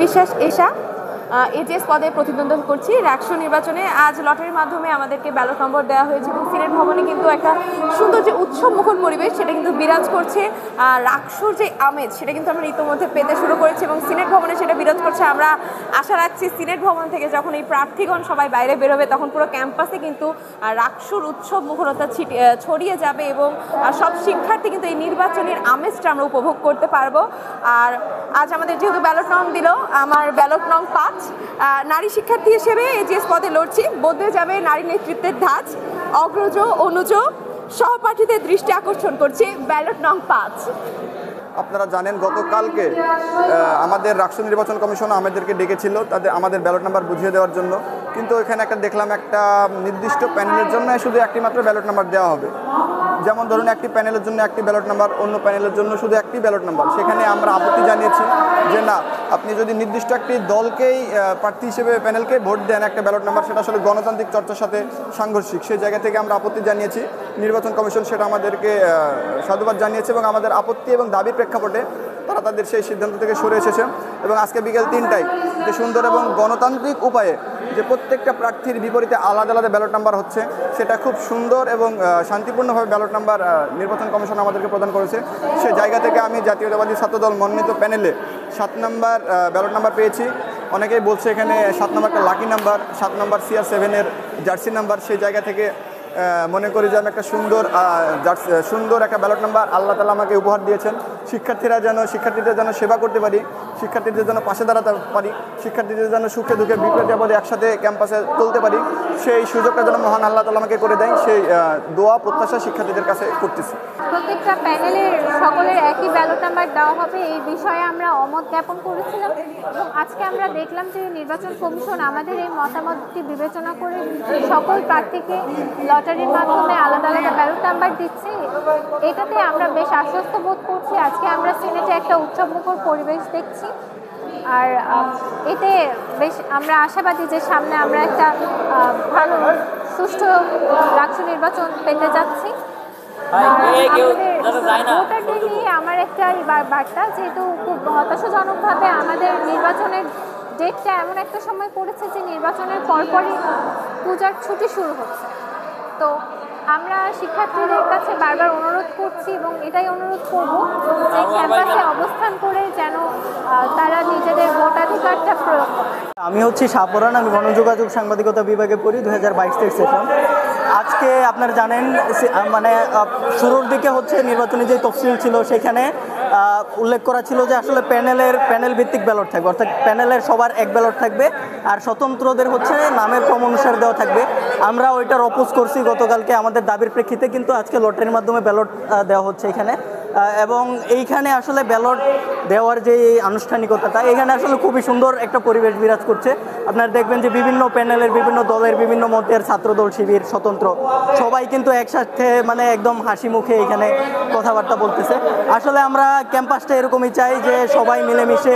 বিশ্বাস এশা এজিএস পদে প্রতিদ্বন্দ্বিতা করছি রাকসু নির্বাচনে। আজ লটারির মাধ্যমে আমাদেরকে ব্যালট নম্বর দেওয়া হয়েছে এবং সিনেট ভবনে কিন্তু একটা সুন্দর যে উৎসব মুখর পরিবেশ সেটা কিন্তু বিরাজ করছে। রাকসুর যে আমেজ সেটা কিন্তু আমরা ইতিমধ্যে পেতে শুরু করেছি এবং সিনেট ভবনে সেটা বিরাজ করছে। আমরা আশা রাখছি সিনেট ভবন থেকে যখন এই প্রার্থীগণ সবাই বাইরে বেরোবে তখন পুরো ক্যাম্পাসে কিন্তু রাকসুর উৎসব মুখরতা ছড়িয়ে যাবে এবং সব শিক্ষার্থী কিন্তু এই নির্বাচনের আমেজটা আমরা উপভোগ করতে পারবো। আর আজ আমাদের যেহেতু ব্যালট নং দিল, আমার ব্যালট নং 5, নারী শিক্ষার্থী হিসেবে এজিএস পদে লড়ছি। বদলে যাবে নারী নেতৃত্বের ধাঁচ, অগ্রজ অনুজ সহপাঠীদের দৃষ্টি আকর্ষণ করছি ব্যালট নং 5। আপনারা জানেন গতকালকে আমাদের রাষ্ট্র নির্বাচন কমিশন আমাদেরকে ডেকেছিল আমাদের ব্যালট নাম্বার বুঝিয়ে দেওয়ার জন্য, কিন্তু এখানে দেখলাম একটা নির্দিষ্ট প্যানেলের জন্য শুধু একটি মাত্র ব্যালট নাম্বার দেওয়া হবে। যেমন ধরুন একটি প্যানেলের জন্য একটি ব্যালট নাম্বার, অন্য প্যানেলের জন্য শুধু একটি ব্যালট নাম্বার। সেখানে আমরা আপত্তি জানিয়েছি যে না, আপনি যদি নির্দিষ্ট একটি দলকেই প্রার্থী হিসেবে প্যানেলকে ভোট দেন একটা ব্যালট নাম্বার, সেটা আসলে গণতান্ত্রিক চর্চার সাথে সাংঘর্ষিক। সেই জায়গা থেকে আমরা আপত্তি জানিয়েছি। নির্বাচন কমিশন সেটা আমাদেরকে সাধুবাদ জানিয়েছে এবং আমাদের আপত্তি এবং দাবির প্রেক্ষাপটে তারা তাদের সেই সিদ্ধান্ত থেকে সরে এসেছে এবং আজকে বিকেল 3টায় যে সুন্দর এবং গণতান্ত্রিক উপায়ে যে প্রত্যেকটা প্রার্থীর বিপরীতে আলাদা আলাদা ব্যালট নাম্বার হচ্ছে, সেটা খুব সুন্দর এবং শান্তিপূর্ণভাবে ব্যালট নাম্বার নির্বাচন কমিশন আমাদেরকে প্রদান করেছে। সেই জায়গা থেকে আমি জাতীয়তাবাদী ছাত্রদল মনোনীত প্যানেলে 7 নম্বর ব্যালট নাম্বার পেয়েছি। অনেকেই বলছে এখানে 7 নম্বরটা লাকি নাম্বার, 7 নম্বর CR7-এর জার্সি নাম্বার। সেই জায়গা থেকে মনে করি যে আমি একটা সুন্দর একটা ব্যালট নাম্বার আল্লাহ তাআলা আমাকে উপহার দিয়েছেন। শিক্ষার্থীদের যেন সেবা করতে পারি, শিক্ষার্থীদের যেন পাশে দাঁড়াতে পারি, শিক্ষার্থীদের যেন সুখে দুঃখে বিপদে আপদে একসাথে ক্যাম্পাসে চলতে পারি, সেই সুযোগটা যেন মহান আল্লাহ তাআলা আমাকে করে দেয়, সেই দোয়া প্রত্যাশা শিক্ষার্থীদের কাছে করতেছি। প্রত্যেকটা প্যানেলের সকলের একই ব্যালট নাম্বার দেওয়া হবে এই বিষয়ে আমরা অমত জ্ঞাপন করেছিলাম এবং আজকে আমরা দেখলাম যে নির্বাচন কমিশন আমাদের এই মতামতটি বিবেচনা করে সকল প্রার্থীকে লটারির মাধ্যমে আলাদা আলাদা ব্যালট নাম্বার দিচ্ছে। এটাতে আমরা বেশ আশ্বস্ত বোধ করছি। আজকে আমরা সিনেটে একটা উৎসবমুখর পরিবেশ দেখছি আর এতে বেশ আমরা আশাবাদী যে সামনে আমরা একটা ভালো সুষ্ঠু রাষ্ট্র নির্বাচন পেতে যাচ্ছি। ভোটারদের নিয়ে আমার একটা বার্তা, যেহেতু খুব হতাশাজনকভাবে আমাদের নির্বাচনের ডেটটা এমন একটা সময় পড়েছে যে নির্বাচনের পরপরই পূজার ছুটি শুরু হচ্ছে। তো আমরা শিক্ষার্থীদের কাছে বারবার অনুরোধ করছি এবং এটাই অনুরোধ করব যে ক্যাম্পাসে অবস্থান করে যেন তারা নিজেদের ভোটাধিকারটা প্রয়োগ করে। আমি হচ্ছি শাহপরান, আমি গণযোগাযোগ সাংবাদিকতা বিভাগে পড়ি 2022 সেশন। আজকে আপনারা জানেন মানে শুরুর দিকে হচ্ছে নির্বাচনী যে তফসিল ছিল সেখানে উল্লেখ করা ছিল যে আসলে প্যানেল ভিত্তিক ব্যালট থাকবে, অর্থাৎ প্যানেলের সবার এক ব্যালট থাকবে আর স্বতন্ত্রদের হচ্ছে নামের ক্রম অনুসারে দেওয়া থাকবে। আমরা ওইটার অপোজ করছি গতকালকে আমাদের দাবির প্রেক্ষিতে, কিন্তু আজকে লটারির মাধ্যমে ব্যালট দেওয়া হচ্ছে এখানে। এবং এইখানে আসলে ব্যালট দেওয়ার যে আনুষ্ঠানিকতাটা, এখানে আসলে খুবই সুন্দর একটা পরিবেশ বিরাজ করছে। আপনারা দেখবেন যে বিভিন্ন প্যানেলের, বিভিন্ন দলের, বিভিন্ন মতের, ছাত্রদল, শিবির, স্বতন্ত্র সবাই কিন্তু একসাথে মানে একদম হাসি মুখে এখানে কথাবার্তা বলতেছে। আসলে আমরা ক্যাম্পাসটা এরকমই চাই যে সবাই মিলেমিশে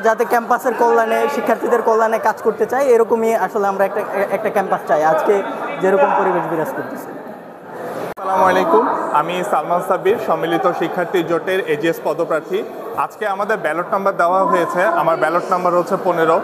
যাতে ক্যাম্পাসের কল্যাণে, শিক্ষার্থীদের কল্যাণে কাজ করতে চাই, এরকমই আসলে আমরা একটা ক্যাম্পাস চাই আজকে যেরকম পরিবেশ বিরাজ করতেছে। আসসালামু আলাইকুম, আমি সালমান সাব্বির, সম্মিলিত শিক্ষার্থী জোটের এজিএস পদপ্রার্থী। আজকে আমাদের ব্যালট নাম্বার দেওয়া হয়েছে, আমার ব্যালট নাম্বার হচ্ছে 15।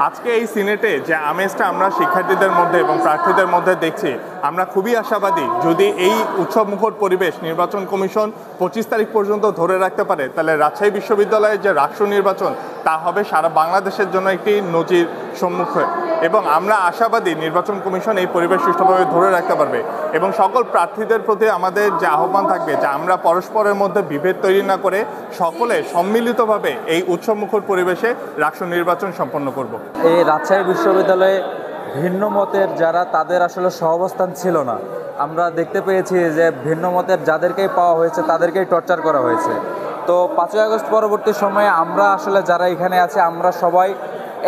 আজকে এই সিনেটে যে আমেজটা আমরা শিক্ষার্থীদের মধ্যে এবং প্রার্থীদের মধ্যে দেখছি, আমরা খুবই আশাবাদী যদি এই উৎসবমুখর পরিবেশ নির্বাচন কমিশন 25 তারিখ পর্যন্ত ধরে রাখতে পারে, তাহলে রাজশাহী বিশ্ববিদ্যালয়ের যে রাষ্ট্র নির্বাচন তা হবে সারা বাংলাদেশের জন্য একটি নজির সম্মুখে। এবং আমরা আশাবাদী নির্বাচন কমিশন এই পরিবেশ সুষ্ঠুভাবে ধরে রাখতে পারবে এবং সকল প্রার্থীদের প্রতি আমাদের যে আহ্বান থাকবে যে আমরা পরস্পরের মধ্যে বিভেদ তৈরি না করে সকলে সম্মিলিতভাবে এই উৎসবমুখর পরিবেশে রাষ্ট্র নির্বাচন সম্পন্ন করব। এই রাজশাহী বিশ্ববিদ্যালয়ে ভিন্ন মতের যারা, তাদের আসলে সহাবস্থান ছিল না। আমরা দেখতে পেয়েছি যে ভিন্ন মতের যাদেরকেই পাওয়া হয়েছে তাদেরকেই টর্চার করা হয়েছে। তো 5ই আগস্ট পরবর্তী সময়ে আমরা আসলে যারা এখানে আছে আমরা সবাই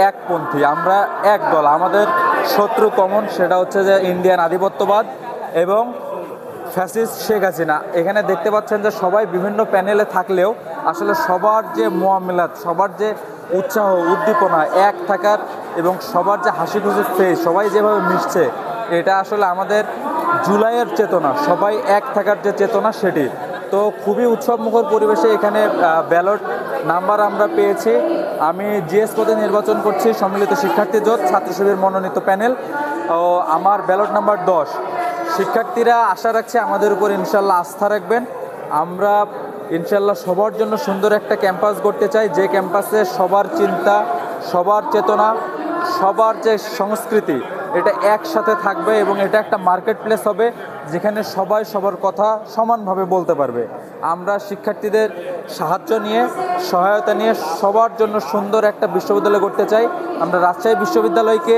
একপন্থী, আমরা এক দল। আমাদের শত্রু কমন, সেটা হচ্ছে যে ইন্ডিয়ান আধিপত্যবাদ এবং ফ্যাসিস্ট শেখ হাসিনা। এখানে দেখতে পাচ্ছেন যে সবাই বিভিন্ন প্যানেলে থাকলেও আসলে সবার যে মুআমিলাত, সবার যে উৎসাহ উদ্দীপনা, এক থাকার এবং সবার যে হাসি খুশি ফেস, সবাই যেভাবে মিশছে, এটা আসলে আমাদের জুলাইয়ের চেতনা, সবাই এক থাকার যে চেতনা সেটি। তো খুবই উৎসবমুখর পরিবেশে এখানে ব্যালট নাম্বার আমরা পেয়েছি। আমি জিএস পদে নির্বাচন করছি সম্মিলিত শিক্ষার্থী জোট ছাত্র শিবির মনোনীত প্যানেল ও আমার ব্যালট নাম্বার 10। শিক্ষার্থীরা আশা রাখছে আমাদের উপর ইনশাল্লাহ আস্থা রাখবেন। আমরা ইনশাল্লাহ সবার জন্য সুন্দর একটা ক্যাম্পাস গড়তে চাই, যে ক্যাম্পাসে সবার চিন্তা, সবার চেতনা, সবার যে সংস্কৃতি এটা একসাথে থাকবে এবং এটা একটা মার্কেট প্লেস হবে যেখানে সবাই সবার কথা সমানভাবে বলতে পারবে। আমরা শিক্ষার্থীদের সাহায্য নিয়ে, সহায়তা নিয়ে সবার জন্য সুন্দর একটা বিশ্ববিদ্যালয় করতে চাই। আমরা রাজশাহী বিশ্ববিদ্যালয়কে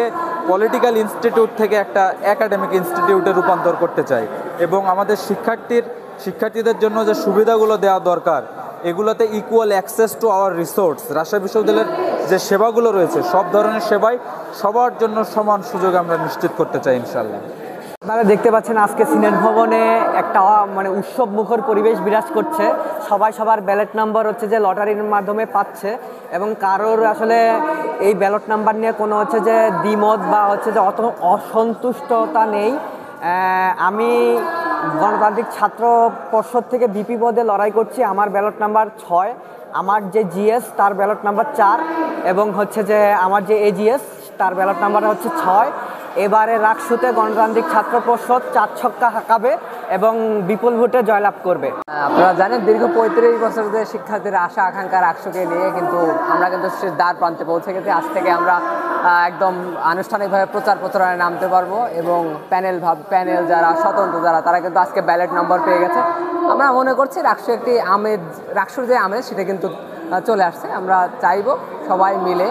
পলিটিক্যাল ইনস্টিটিউট থেকে একটা একাডেমিক ইনস্টিটিউটে রূপান্তর করতে চাই এবং আমাদের শিক্ষার্থীদের জন্য যে সুবিধাগুলো দেওয়া দরকার এগুলোতে equal access to our resource, Rajshahi বিশ্ববিদ্যালয়ের যে সেবাগুলো রয়েছে সব ধরনের সেবাই সবার জন্য সমান সুযোগ আমরা নিশ্চিত করতে চাই ইনশাল্লাহ। আপনারা দেখতে পাচ্ছেন আজকে সিনেট ভবনে একটা মানে উৎসব মুখর পরিবেশ বিরাজ করছে। সবাই সবার ব্যালট নাম্বার হচ্ছে যে লটারির মাধ্যমে পাচ্ছে এবং কারোর আসলে এই ব্যালট নাম্বার নিয়ে কোনো হচ্ছে যে দ্বিমত বা হচ্ছে যে অত অসন্তুষ্টতা নেই। আমি গণতান্ত্রিক ছাত্র পর্ষদ থেকে ভিপি পদে লড়াই করছি। আমার ব্যালট নাম্বার 6, আমার যে জিএস তার ব্যালট নাম্বার 4 এবং হচ্ছে যে আমার যে এজিএস তার ব্যালট নাম্বার হচ্ছে 6। এবারে রাকসুতে গণতান্ত্রিক ছাত্র পর্ষদ 4 ছক্কা হাঁকাবে এবং বিপুল ভোটে জয়লাভ করবে। আপনারা জানেন দীর্ঘ 35 বছর ধরে শিক্ষার্থীরা আশা আকাঙ্ক্ষা রাকসুকে নিয়ে কিন্তু আমরা কিন্তু দ্বার প্রান্তে পৌঁছে গেছি। আজ থেকে আমরা একদম আনুষ্ঠানিকভাবে প্রচার প্রচারণায় নামতে পারবো এবং প্যানেল যারা স্বতন্ত্র তারা কিন্তু আজকে ব্যালট নম্বর পেয়ে গেছে। আমরা মনে করছি রাকসুর যে আমেজ সেটা কিন্তু চলে আসছে। আমরা চাইবো সবাই মিলে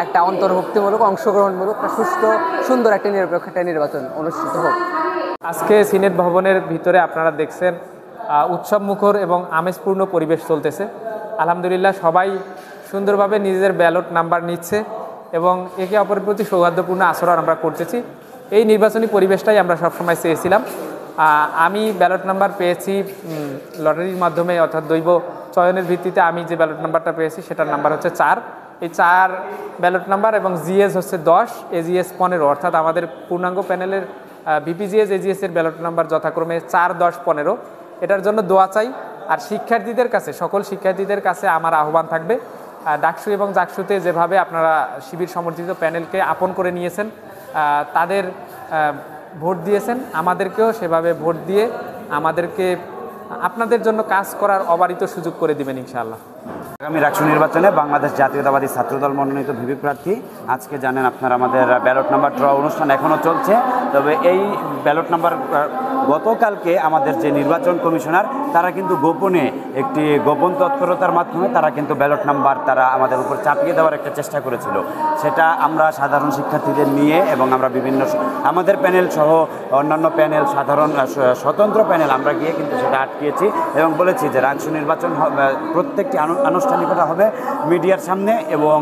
একটা অন্তর্ভুক্তিমূলক, অংশগ্রহণমূলক, সুষ্ঠু, সুন্দর একটা নিরপেক্ষ একটা নির্বাচন অনুষ্ঠিত হোক। আজকে সিনেট ভবনের ভিতরে আপনারা দেখছেন উৎসব মুখর এবং আমেজপূর্ণ পরিবেশ চলতেছে। আলহামদুলিল্লাহ সবাই সুন্দরভাবে নিজেদের ব্যালট নাম্বার নিচ্ছে এবং একে অপরের প্রতি সৌহার্দ্যপূর্ণ আচরণ আমরা করতেছি। এই নির্বাচনী পরিবেশটাই আমরা সবসময় চেয়েছিলাম। আমি ব্যালট নাম্বার পেয়েছি লটারির মাধ্যমে, অর্থাৎ দৈব চয়নের ভিত্তিতে। আমি যে ব্যালট নাম্বারটা পেয়েছি সেটার নাম্বার হচ্ছে 4। এই 4 ব্যালট নাম্বার এবং জিএস হচ্ছে 10, এজিএস 15, অর্থাৎ আমাদের পূর্ণাঙ্গ প্যানেলের বিপিজিএস এজিএসের ব্যালট নাম্বার যথাক্রমে 4, 10, 15। এটার জন্য দোয়া চাই। আর শিক্ষার্থীদের কাছে, সকল শিক্ষার্থীদের কাছে আমার আহ্বান থাকবে, ডাকসু এবং জাকসুতে যেভাবে আপনারা শিবির সমর্থিত প্যানেলকে আপন করে নিয়েছেন, তাদের ভোট দিয়েছেন, আমাদেরকেও সেভাবে ভোট দিয়ে আমাদেরকে আপনাদের জন্য কাজ করার অবারিত সুযোগ করে দিবেন ইনশাআল্লাহ। আগামী রাকসু নির্বাচনে বাংলাদেশ জাতীয়তাবাদী ছাত্রদল মনোনীত ভিপি প্রার্থী। আজকে জানেন আপনারা আমাদের ব্যালট নাম্বার ড্র অনুষ্ঠান এখনও চলছে। তবে এই ব্যালট নাম্বার গতকালকে আমাদের যে নির্বাচন কমিশনার তারা কিন্তু গোপনে একটি গোপন তৎপরতার মাধ্যমে তারা কিন্তু ব্যালট নাম্বার তারা আমাদের উপর চাপিয়ে দেওয়ার একটা চেষ্টা করেছিল। সেটা আমরা সাধারণ শিক্ষার্থীদের নিয়ে এবং আমরা বিভিন্ন আমাদের প্যানেল সহ অন্যান্য প্যানেল, সাধারণ স্বতন্ত্র প্যানেল আমরা গিয়ে কিন্তু সেটা আটকিয়েছি এবং বলেছি যে রাকসু নির্বাচন প্রত্যেকটি আনুষ্ঠানিকতা হবে মিডিয়ার সামনে এবং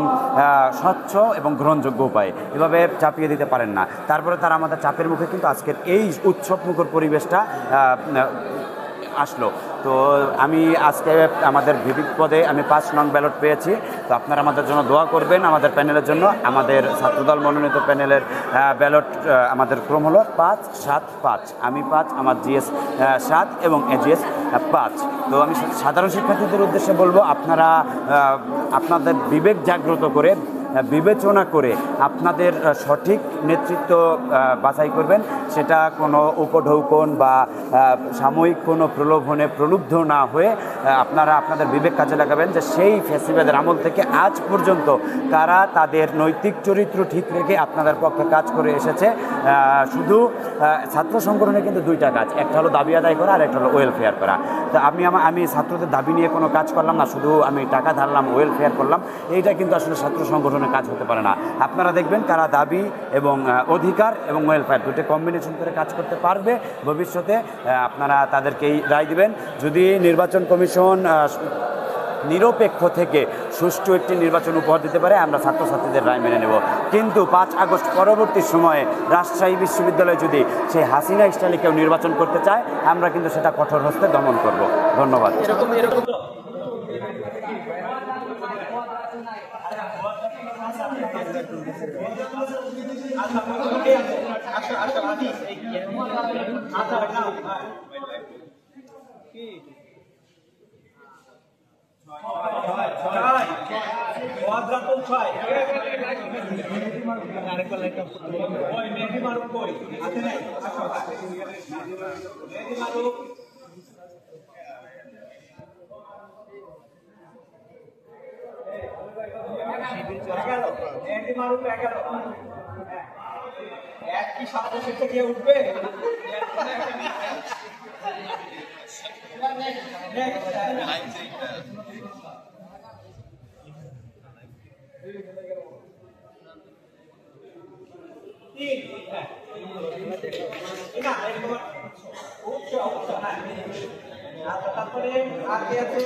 স্বচ্ছ এবং গ্রহণযোগ্য উপায়ে। এভাবে চাপিয়ে দিতে পারেন না। তারপরে তারা আমাদের চাপের মুখে কিন্তু আজকের এই উৎসবমুখর পরিবেশটা আসলো। তো আমি আজকে আমাদের ভিপি পদে আমি 5 নং ব্যালট পেয়েছি। তো আপনারা আমাদের জন্য দোয়া করবেন, আমাদের প্যানেলের জন্য। আমাদের ছাত্রদল মনোনীত প্যানেলের ব্যালট আমাদের ক্রম হলো 5, 7, 5। আমি 5, আমার জিএস 7 এবং এজিএস 5। তো আমি সাধারণ শিক্ষার্থীদের উদ্দেশ্যে বলবো, আপনারা আপনাদের বিবেক জাগ্রত করে বিবেচনা করে আপনাদের সঠিক নেতৃত্ব বাছাই করবেন। সেটা কোনো উপঢৌকন বা সাময়িক কোনো প্রলোভনে প্রলুব্ধ না হয়ে আপনারা আপনাদের বিবেক কাজে লাগাবেন যে সেই ফ্যাসিবাদের আমল থেকে আজ পর্যন্ত কারা তাদের নৈতিক চরিত্র ঠিক রেখে আপনাদের পক্ষে কাজ করে এসেছে। শুধু ছাত্র সংগঠনে কিন্তু 2টা কাজ, একটা হলো দাবি আদায় করা আর একটা হলো ওয়েলফেয়ার করা। তো আমি ছাত্রদের দাবি নিয়ে কোনো কাজ করলাম না, শুধু আমি টাকা ধারলাম, ওয়েলফেয়ার করলাম, এইটা কিন্তু আসলে ছাত্র সংগঠনের কাজ হতে পারে না। আপনারা দেখবেন কারা দাবি এবং অধিকার এবং ওয়েলফেয়ার দুটো কম্বিনেশন করে কাজ করতে পারবে ভবিষ্যতে, আপনারা তাদেরকেই রায় দিবেন। যদি নির্বাচন কমিশন নিরপেক্ষ থেকে সুষ্ঠু একটি নির্বাচন উপহার দিতে পারে, আমরা ছাত্রছাত্রীদের রায় মেনে নেব। কিন্তু 5 আগস্ট পরবর্তী সময়ে রাজশাহী বিশ্ববিদ্যালয়ে যদি সেই হাসিনা স্টাইলে কেউ নির্বাচন করতে চায়, আমরা কিন্তু সেটা কঠোর হস্তে দমন করব। ধন্যবাদ। কি বদরাতুল 6 আরেকবার লাইক ওই মেহেদি মারুফ কই আছে নাই মেহেদি মারুফ মেহেদি মারুফ 11 এক কি শব্দ শেষে গিয়ে উঠবে তারপরে আর কি আছে